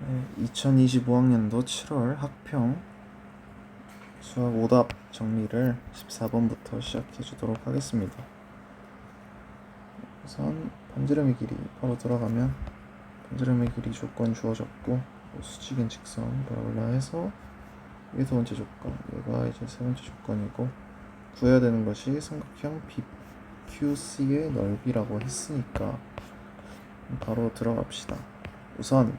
네, 2025학년도 7월 학평 수학 오답 정리를 14번부터 시작해 주도록 하겠습니다. 우선 반지름의 길이 바로 들어가면 반지름의 길이 조건 주어졌고 수직인 직선 바라볼라 해서 이게 두 번째 조건, 얘가 이제 세 번째 조건이고 구해야 되는 것이 삼각형 BQC의 넓이라고 했으니까 바로 들어갑시다. 우선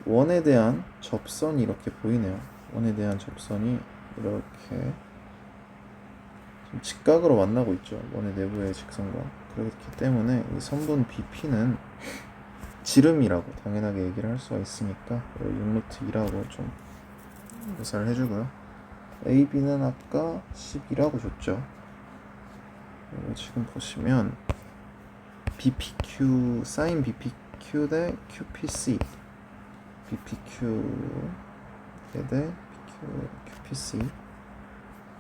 원에 대한 접선이 이렇게 보이네요. 원에 대한 접선이 이렇게 지금 직각으로 만나고 있죠. 원의 내부의 직선과. 그렇기 때문에 이 선분 BP는 지름이라고 당연하게 얘기를 할 수가 있으니까 6루트2라고 좀 묘사를 해주고요. AB는 아까 12라고 줬죠. 그리고 지금 보시면 BPQ, sin BPQ 대 QPC BPQ 대 QPC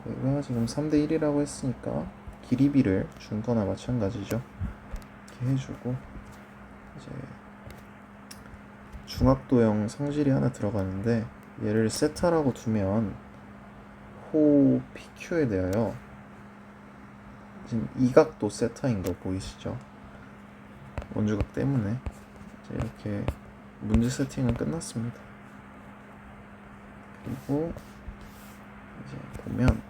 얘가 지금 3대 1이라고 했으니까 길이비를 준 거나 마찬가지죠. 이렇게 해주고 이제 중학도형 성질이 하나 들어가는데 얘를 세타라고 두면 호 PQ에 대하여 지금 이각도 세타인 거 보이시죠? 원주각 때문에 이제 이렇게 문제 세팅은 끝났습니다. 그리고 이제 보면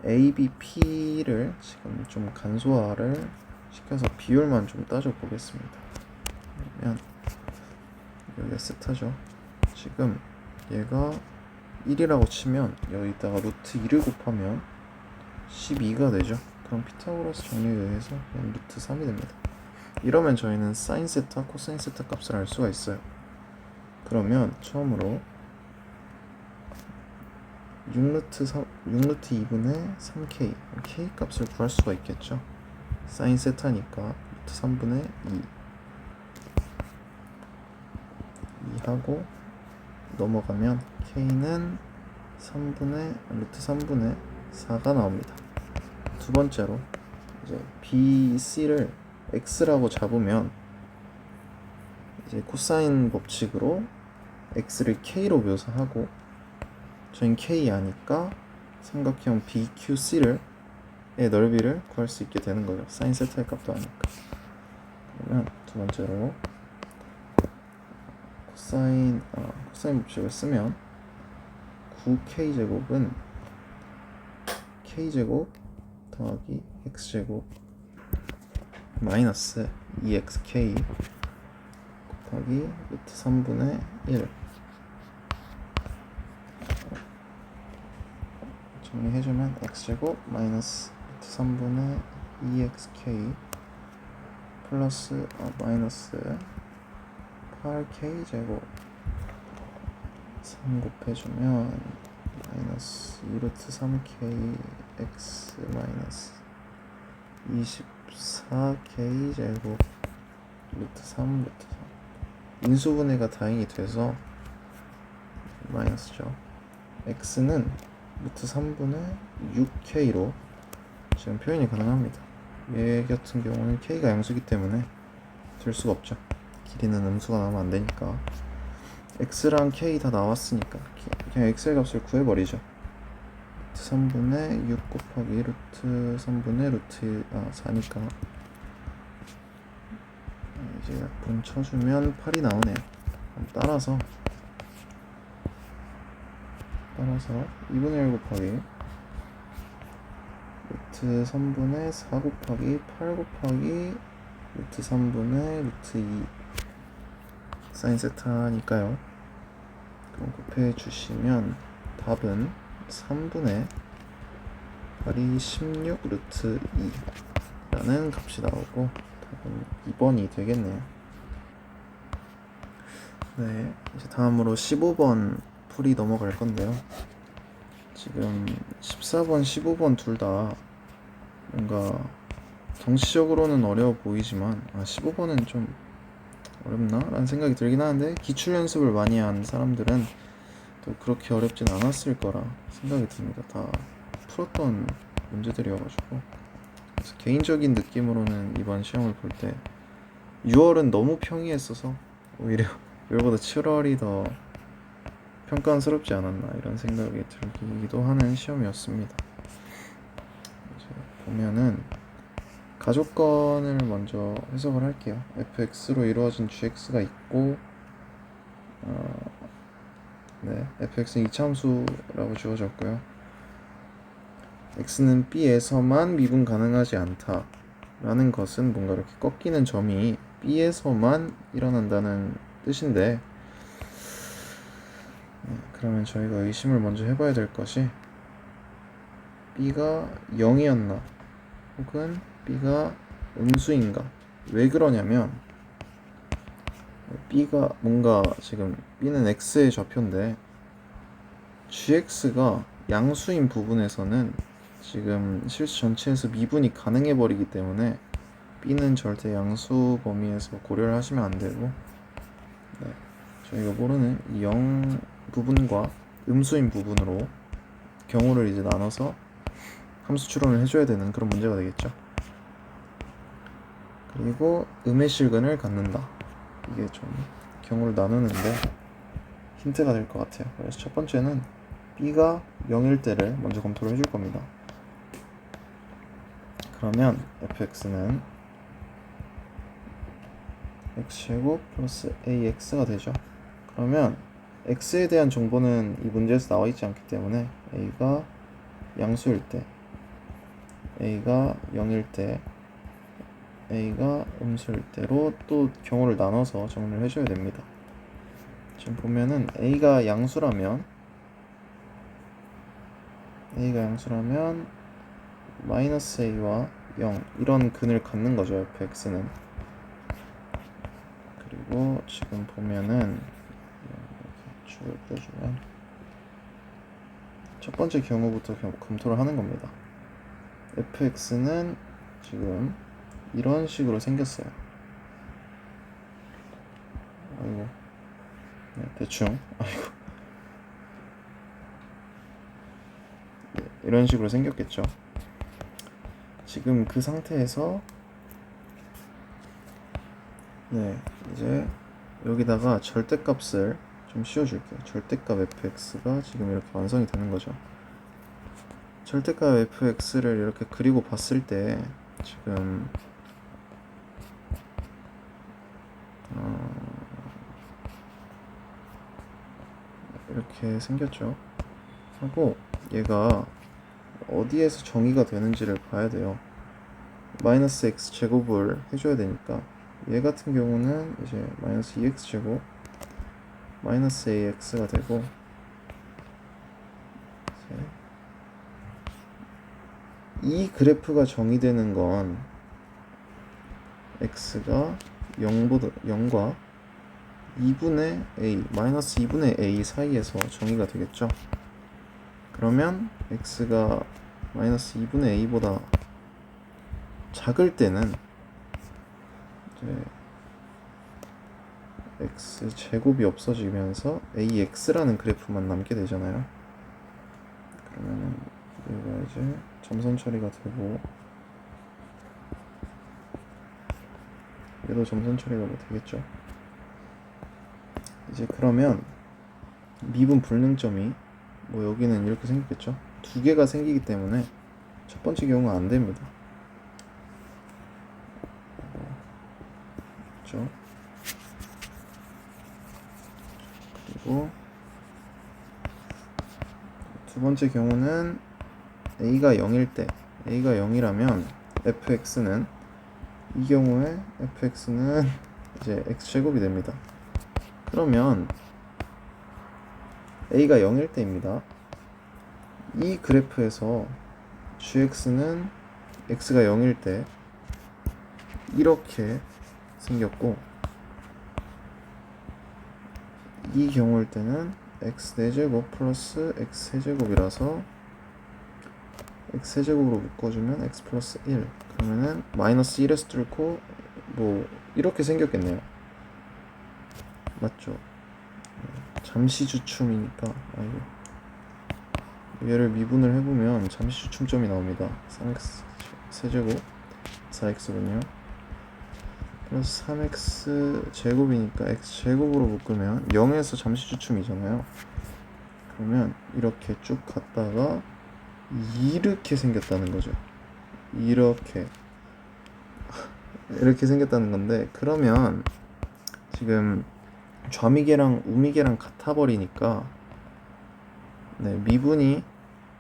ABP를 지금 좀 간소화를 시켜서 비율만 좀 따져 보겠습니다. 그러면 여기가 세타죠. 지금 얘가 1이라고 치면 여기다가 루트 2를 곱하면 12가 되죠. 그럼 피타고라스 정리에 의해서 그냥 루트 3이 됩니다. 이러면 저희는 사인 세타, 코사인 세타 값을 알 수가 있어요. 그러면 처음으로 6루트 2분의 3k k 값을 구할 수가 있겠죠. 사인 세타니까 루트 3분의 2 하고 넘어가면 k는 루트 3분의 4가 나옵니다. 두 번째로 이제 BC를 x라고 잡으면 이제 코사인 법칙으로 x를 k로 묘사하고 저희는 k 아니까 삼각형 BQC의 넓이를 구할 수 있게 되는 거죠. 사인 세타의 값도 아니까. 그러면 두 번째로 코사인 법칙을 쓰면 9k제곱은 k제곱 더하기 x제곱 마이너스 2xk 곱하기 루트 3분의 1 정리해주면 x제곱 마이너스 루트 3분의 2xk 플러스 마이너스 8k제곱 3 곱해주면 마이너스 2루트 3k x 마이너스 24k 제곱 루트 3 인수분해가 다행히 돼서 마이너스죠. x는 루트 3분의 6k로 지금 표현이 가능합니다. 얘 같은 경우는 k가 양수기 때문에 될 수가 없죠. 길이는 음수가 나오면 안 되니까 x랑 k 다 나왔으니까 그냥 x의 값을 구해버리죠. 루트 3분의 6 곱하기 루트 3분의 루트 4니까 이제 약분 쳐주면 8이 나오네요. 그럼 따라서 2분의 1 곱하기 루트 3분의 4 곱하기 8 곱하기 루트 3분의 루트 2 사인 세타니까요. 그럼 곱해주시면 답은 3분의 8이 16 루트 2라는 값이 나오고 답은 2번이 되겠네요. 네, 이제 다음으로 15번 풀이 넘어갈 건데요. 지금 14번, 15번 둘 다 뭔가 정치적으로는 어려워 보이지만 15번은 좀 어렵나? 라는 생각이 들긴 하는데 기출 연습을 많이 한 사람들은 또 그렇게 어렵진 않았을 거라 생각이 듭니다. 다 풀었던 문제들이어가지고 그래서 개인적인 느낌으로는 이번 시험을 볼 때 6월은 너무 평이했어서 오히려 6월보다 7월이 더 평가스럽지 않았나 이런 생각이 들기도 하는 시험이었습니다. 이제 보면은 가족건을 먼저 해석을 할게요. fx로 이루어진 gx가 있고 fx는 이차함수라고 주어졌고요. x는 b에서만 미분 가능하지 않다 라는 것은 뭔가 이렇게 꺾이는 점이 b에서만 일어난다는 뜻인데, 그러면 저희가 의심을 먼저 해봐야 될 것이 b가 0이었나 혹은 b가 음수인가. 왜 그러냐면 b가 뭔가 지금 b는 x의 좌표인데 gx가 양수인 부분에서는 지금 실수 전체에서 미분이 가능해 버리기 때문에 b는 절대 양수 범위에서 고려를 하시면 안 되고, 저희가 모르는 이 0 부분과 음수인 부분으로 경우를 이제 나눠서 함수 추론을 해줘야 되는 그런 문제가 되겠죠. 그리고 음의 실근을 갖는다. 이게 좀 경우를 나누는데 힌트가 될 것 같아요. 그래서 첫 번째는 b가 0일 때를 먼저 검토를 해줄 겁니다. 그러면 fx는 x제곱 플러스 ax가 되죠. 그러면 x에 대한 정보는 이 문제에서 나와 있지 않기 때문에 a가 양수일 때, a가 0일 때, a가 음수일 때로 또 경우를 나눠서 정리를 해줘야 됩니다. 지금 보면은 a가 양수라면 마이너스 a와 0 이런 근을 갖는 거죠, fx는. 그리고 지금 보면은 이렇게 줄을 떼주면 첫 번째 경우부터 검토를 하는 겁니다. fx는 지금 이런 식으로 생겼어요. 아이고, 대충 이런 식으로 생겼겠죠. 지금 그 상태에서 이제 여기다가 절대값을 좀 씌워줄게요. 절대값 fx가 지금 이렇게 완성이 되는 거죠. 절대값 fx를 이렇게 그리고 봤을 때 지금 이렇게 생겼죠. 하고 얘가 어디에서 정의가 되는지를 봐야 돼요. 마이너스 x 제곱을 해줘야 되니까 얘 같은 경우는 이제 마이너스 2x 제곱 마이너스 ax가 되고, 이 그래프가 정의되는 건 x가 0과 2분의 a, 마이너스 2분의 a 사이에서 정의가 되겠죠. 그러면 x가 마이너스 2분의 a보다 작을 때는 이제 x 제곱이 없어지면서 ax라는 그래프만 남게 되잖아요. 그러면은 얘가 이제 점선 처리가 되고 얘도 점선 처리가 되겠죠. 이제 그러면 미분 불능점이 여기는 이렇게 생겼겠죠. 두 개가 생기기 때문에 첫 번째 경우는 안 됩니다. 그렇죠? 그리고 두 번째 경우는 a가 0일 때, a가 0이라면 fx는 이 경우에 fx는 이제 x제곱이 됩니다. 그러면 a가 0일 때입니다. 이 그래프에서 gx는 x가 0일 때 이렇게 생겼고, 이 경우일 때는 x 4제곱 플러스 x 세제곱이라서 x 세제곱으로 묶어주면 x 플러스 1, 그러면은 마이너스 1에서 뚫고 이렇게 생겼겠네요. 맞죠? 잠시 주춤이니까 얘를 미분을 해보면 잠시 주춤점이 나옵니다. 3x 세제곱 4x군요. 플러스 3x 제곱이니까 x 제곱으로 묶으면 0에서 잠시 주춤이잖아요. 그러면 이렇게 쭉 갔다가 이렇게 생겼다는 거죠. 이렇게 생겼다는 건데, 그러면 지금 좌미계랑 우미계랑 같아 버리니까 미분이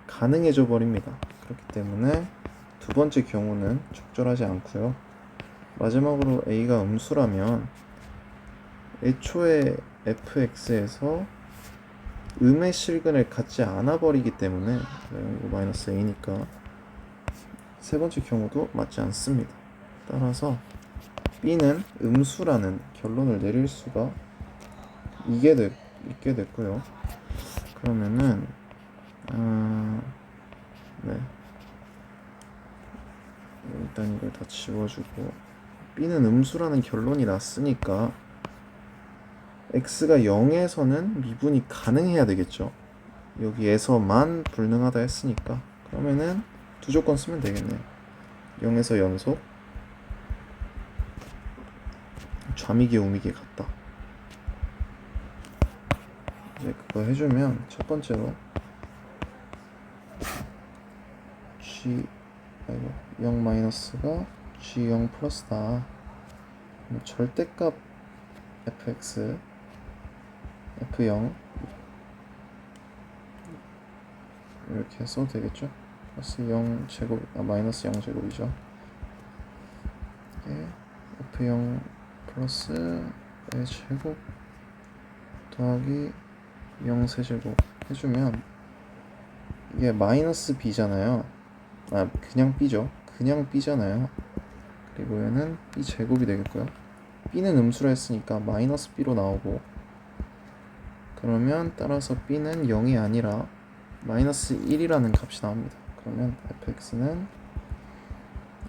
가능해져 버립니다. 그렇기 때문에 두 번째 경우는 적절하지 않고요. 마지막으로 a가 음수라면 애초에 fx에서 음의 실근을 갖지 않아 버리기 때문에 이거 마이너스 a니까 세 번째 경우도 맞지 않습니다. 따라서 b는 음수라는 결론을 내릴 수가 있게 됐고요. 그러면은 일단 이걸 다 지워주고, b는 음수라는 결론이 났으니까 x가 0에서는 미분이 가능해야 되겠죠. 여기에서만 불능하다 했으니까. 그러면은 두 조건 쓰면 되겠네요. 0에서 연속, 좌미계 우미계 같다. 이제 그거 해주면 첫 번째로 0 마이너스가 G0 플러스다. 절대값 fx f0 이렇게 써도 되겠죠? 플러스 0 제곱, 마이너스 0 제곱이죠. 이게 f0 플러스 a 제곱 더하기 0 세제곱 해주면 이게 마이너스 b잖아요. 그냥 b죠. 그냥 b잖아요. 그리고 얘는 b 제곱이 되겠고요. b는 음수로 했으니까 마이너스 b로 나오고, 그러면 따라서 b는 0이 아니라 마이너스 1이라는 값이 나옵니다. 그러면 fx는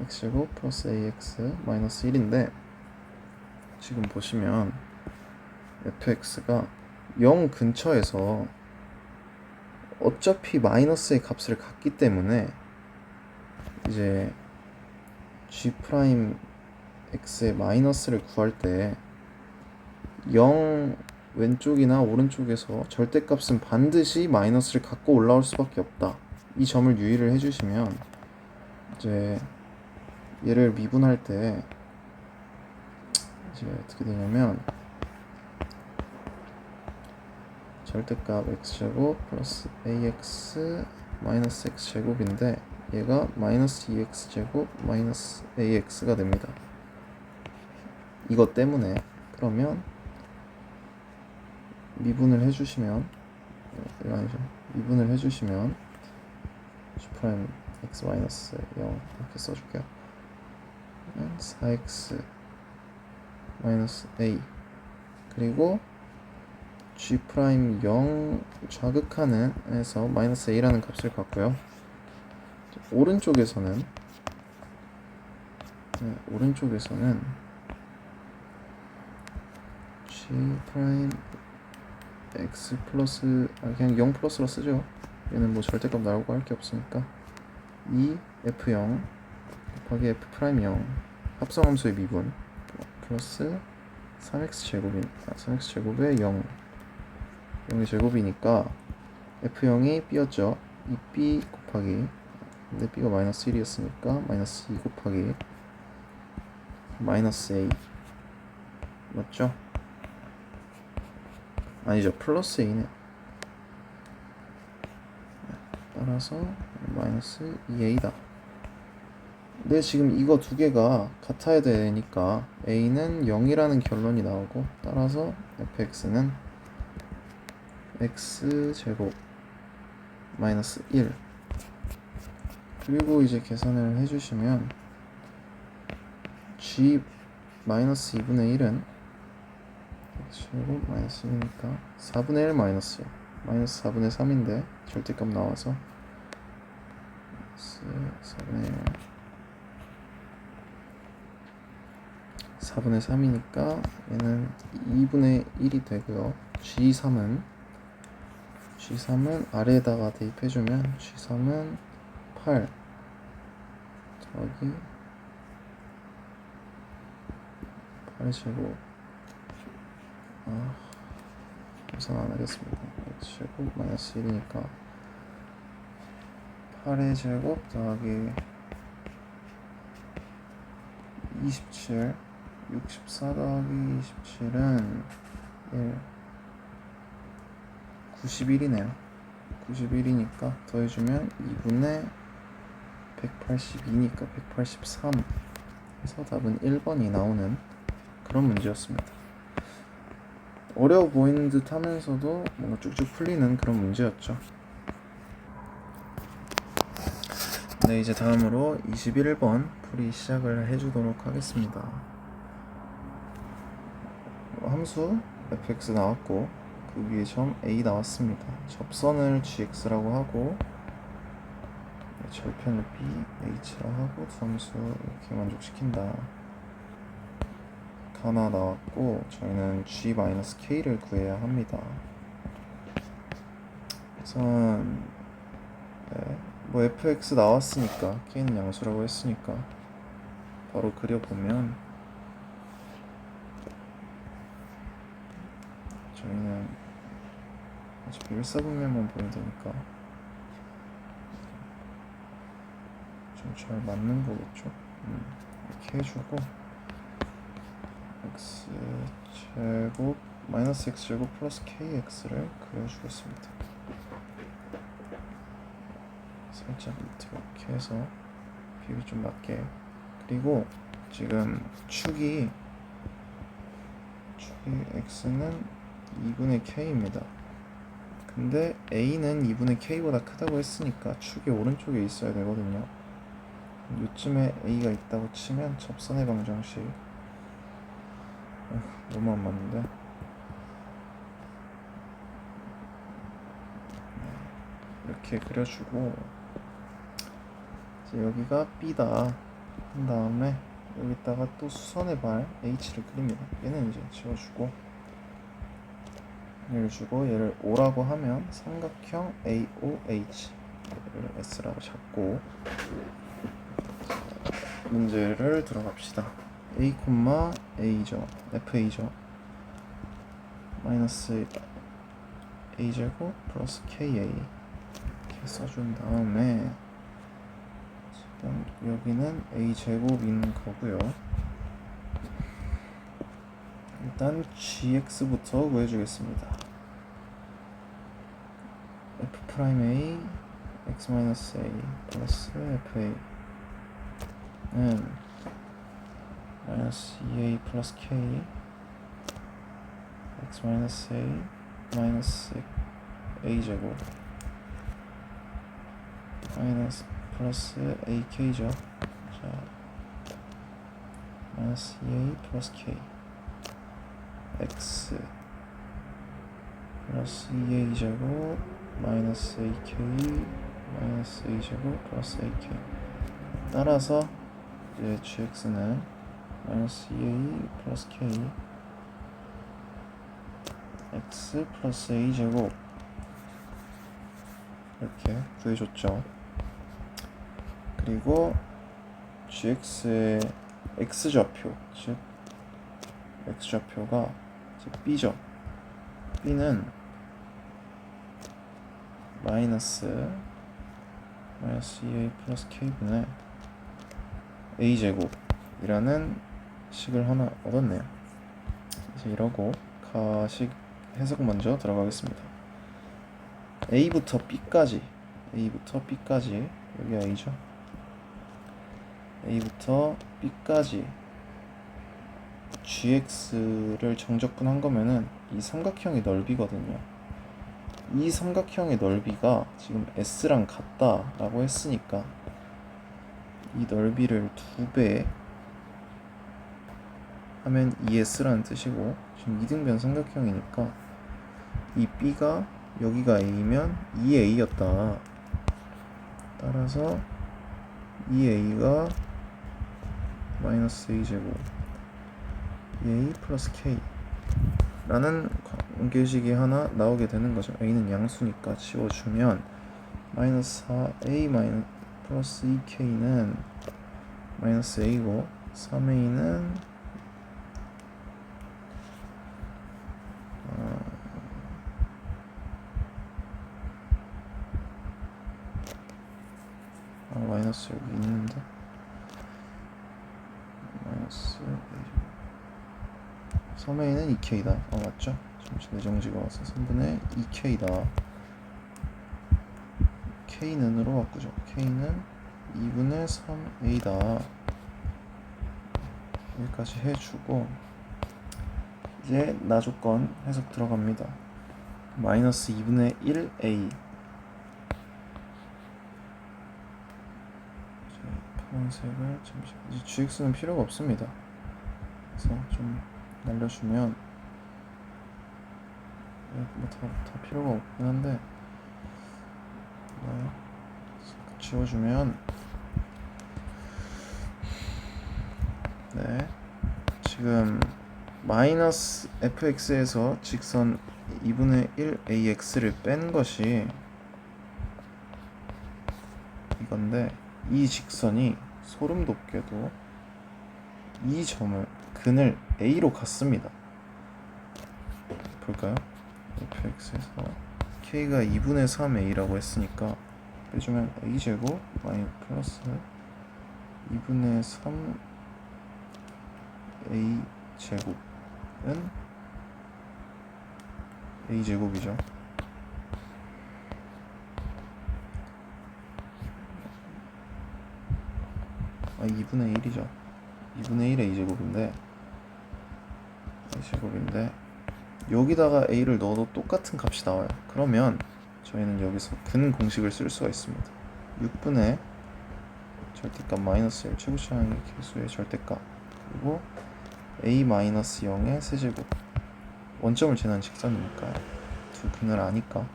x제곱 플러스 ax 마이너스 1인데, 지금 보시면 fx가 0 근처에서 어차피 마이너스의 값을 갖기 때문에 이제 g 프라임 x의 마이너스를 구할 때 0 왼쪽이나 오른쪽에서 절대값은 반드시 마이너스를 갖고 올라올 수밖에 없다. 이 점을 유의를 해주시면 이제 얘를 미분할 때 이제 어떻게 되냐면 절대값 x제곱 플러스 ax 마이너스 x제곱인데 얘가 마이너스 2x제곱 마이너스 ax가 됩니다. 이것 때문에 그러면 미분을 해주시면 미분을 해주시면 g 프라임 x 마이너스 0 이렇게 써줄게요. 4x 마이너스 a 그리고 g 프라임 0 좌극하는 에서 마이너스 a라는 값을 갖고요. 오른쪽에서는 g 프라임 x 플러스 그냥 0 플러스로 쓰죠. 얘는 뭐 절대값 나오고 할 게 없으니까 2 f0 곱하기 f 프라임 0 합성함수의 미분 플러스 3x 제곱인 3x 제곱에 0의 제곱이니까 f0이 b였죠. 2b 곱하기, 근데 b가 마이너스 1이었으니까 마이너스 2 곱하기 마이너스 a 맞죠? 아니죠, 플러스 a네. 따라서 마이너스 2a다. 근데 지금 이거 두 개가 같아야 되니까 a는 0이라는 결론이 나오고, 따라서 fx는 x제곱 마이너스 1. 그리고 이제 계산을 해주시면 g 마이너스 2분의 1은 x제곱 마이너스 1이니까 4분의 1 마이너스요. 마이너스 4분의 3인데 절대값 나와서 4분의 1 4분의 3이니까 얘는 2분의 1이 되고요. G3은 아래에다가 대입해주면 G3은 8 더하기 8의 제곱 우선 안 하겠습니다. x 제곱 마이너스 1이니까 8의 제곱 더하기 27 64 더하기 27은 1 91이네요. 91이니까 더해주면 2분의 182니까 183. 그래서 답은 1번이 나오는 그런 문제였습니다. 어려워 보이는 듯 하면서도 뭔가 쭉쭉 풀리는 그런 문제였죠. 네, 이제 다음으로 21번 풀이 시작을 해주도록 하겠습니다. 함수 fx 나왔고 그 위에 점 a 나왔습니다. 접선을 gx라고 하고 절편을 b, h라 하고 두 함수 이렇게 만족시킨다. 하나 나왔고 저희는 g-k를 구해야 합니다. 우선 뭐 fx 나왔으니까 k는 양수라고 했으니까 바로 그려보면 저희는 어차피 일사분면만 보면 되니까 좀 잘 맞는 거겠죠. 이렇게 해주고 x제곱 마이너스 x제곱 플러스 kx를 그려주겠습니다. 살짝 밑으로 이렇게 해서 비율이 좀 맞게. 그리고 지금 축이 x는 2분의 k입니다. 근데 a는 2분의 k보다 크다고 했으니까 축이 오른쪽에 있어야 되거든요. 요쯤에 a가 있다고 치면 접선의 방정식 너무 안 맞는데 이렇게 그려주고 이제 여기가 b다 한 다음에 여기다가 또 수선의 발 h를 그립니다. 얘는 이제 지워주고 얘를 주고 얘를 O라고 하면 삼각형 AOH 얘를 S라고 잡고 문제를 들어갑시다. A, A죠. FA죠. 마이너스 A제곱 플러스 KA 이렇게 써준 다음에 지금 여기는 A제곱인 거고요. 일단 gx부터 구해주겠습니다. f'A x-a 플러스 fa 는 마이너스 2a 플러스 k x-a 마이너스 a제곱 마이너스 플러스 ak죠. 자, 마이너스 2a 플러스 k x 플러스 2a제곱 마이너스 ak 마이너스 a제곱 플러스 ak 따라서 이제 gx는 마이너스 2a 플러스 k x 플러스 a제곱 이렇게 구해줬죠. 그리고 gx의 x좌표 즉 x좌표가 b죠. b는 마이너스 2a 플러스 k분의 a제곱이라는 식을 하나 얻었네요. 이제 이러고 가식 해석 먼저 들어가겠습니다. a부터 b까지 여기 a죠. a부터 b까지 gx를 정적분한 거면은 이 삼각형의 넓이거든요. 이 삼각형의 넓이가 지금 s랑 같다라고 했으니까 이 넓이를 2배 하면 2s라는 뜻이고 지금 이등변 삼각형이니까 이 b가 여기가 a면 2a였다. 따라서 2a가 마이너스 a제곱 2a 플러스 k 라는 관계식이 하나 나오게 되는 거죠. a는 양수니까 지워주면 마이너스 4a 마이너스 플러스 2k는 마이너스 a고 3a는 마이너스 여기 있는데 마이너스 A 3A는 2K다. 맞죠? 잠시 내정지가 와서 3분의 2K다. K는으로 바꾸죠. K는 2분의 3A다. 여기까지 해주고 이제 나 조건 해석 들어갑니다. 마이너스 2분의 1A 파란색을 잠시 이제 GX는 필요가 없습니다. 그래서 좀 날려주면 다 필요가 없긴 한데 네. 지워주면 네 지금 마이너스 fx에서 직선 2분의 1ax를 뺀 것이 이건데 이 직선이 소름 돋게도 이 점을 근을 a로 갔습니다. 볼까요? fx에서 k가 2분의 3a라고 했으니까 빼주면 a제곱 마이너스 플러스 2분의 3a제곱은 a제곱이죠. 2분의 1이죠. 2분의 1의 a제곱인데 여기다가 a를 넣어도 똑같은 값이 나와요. 그러면 저희는 여기서 근 공식을 쓸 수가 있습니다. 6분의 절대값 마이너스 1 최고차항의 개수의 절대값 그리고 a-0의 세제곱 원점을 지나는 직선이니까 두 근을 아니까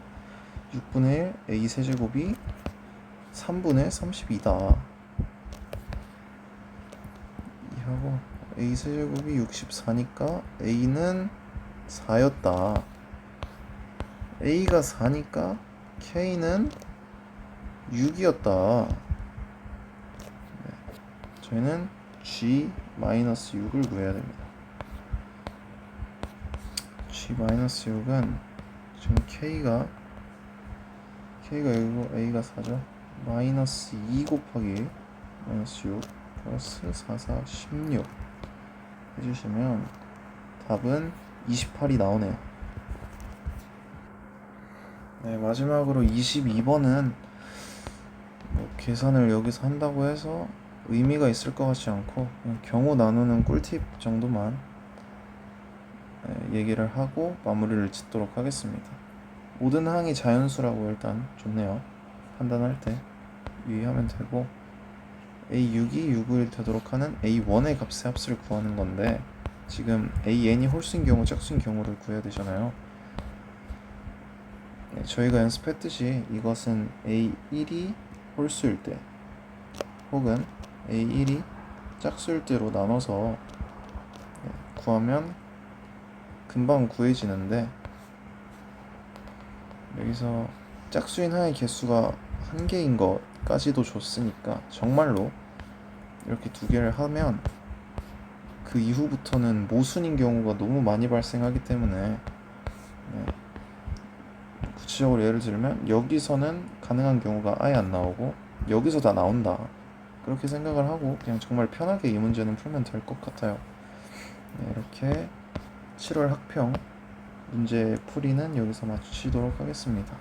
6분의 1 a 세제곱이 3분의 32다. 이하고 a 세제곱이 64니까 a는 4였다. a가 4니까 k는 6이었다. 네. 저희는 g-6을 구해야 됩니다. g-6은 지금 k가 여기고 a가 4죠. 마이너스 2 곱하기 마이너스 6 플러스 4, 4, 16 해주시면 답은 28이 나오네요. 네, 마지막으로 22번은 계산을 여기서 한다고 해서 의미가 있을 것 같지 않고 그냥 경우 나누는 꿀팁 정도만 얘기를 하고 마무리를 짓도록 하겠습니다. 모든 항이 자연수라고 일단 좋네요. 판단할 때 유의하면 되고 A6이 6을 되도록 하는 A1의 값의 합수를 구하는 건데 지금 AN이 홀수인 경우 짝수인 경우를 구해야 되잖아요. 네, 저희가 연습했듯이 이것은 A1이 홀수일 때 혹은 A1이 짝수일 때로 나눠서 구하면 금방 구해지는데 여기서 짝수인 항의 개수가 1개인 것까지도 줬으니까 정말로 이렇게 두 개를 하면 그 이후부터는 모순인 경우가 너무 많이 발생하기 때문에 구체적으로 예를 들면 여기서는 가능한 경우가 아예 안 나오고 여기서 다 나온다 그렇게 생각을 하고 그냥 정말 편하게 이 문제는 풀면 될 것 같아요. 이렇게 7월 학평 문제 풀이는 여기서 마치도록 하겠습니다.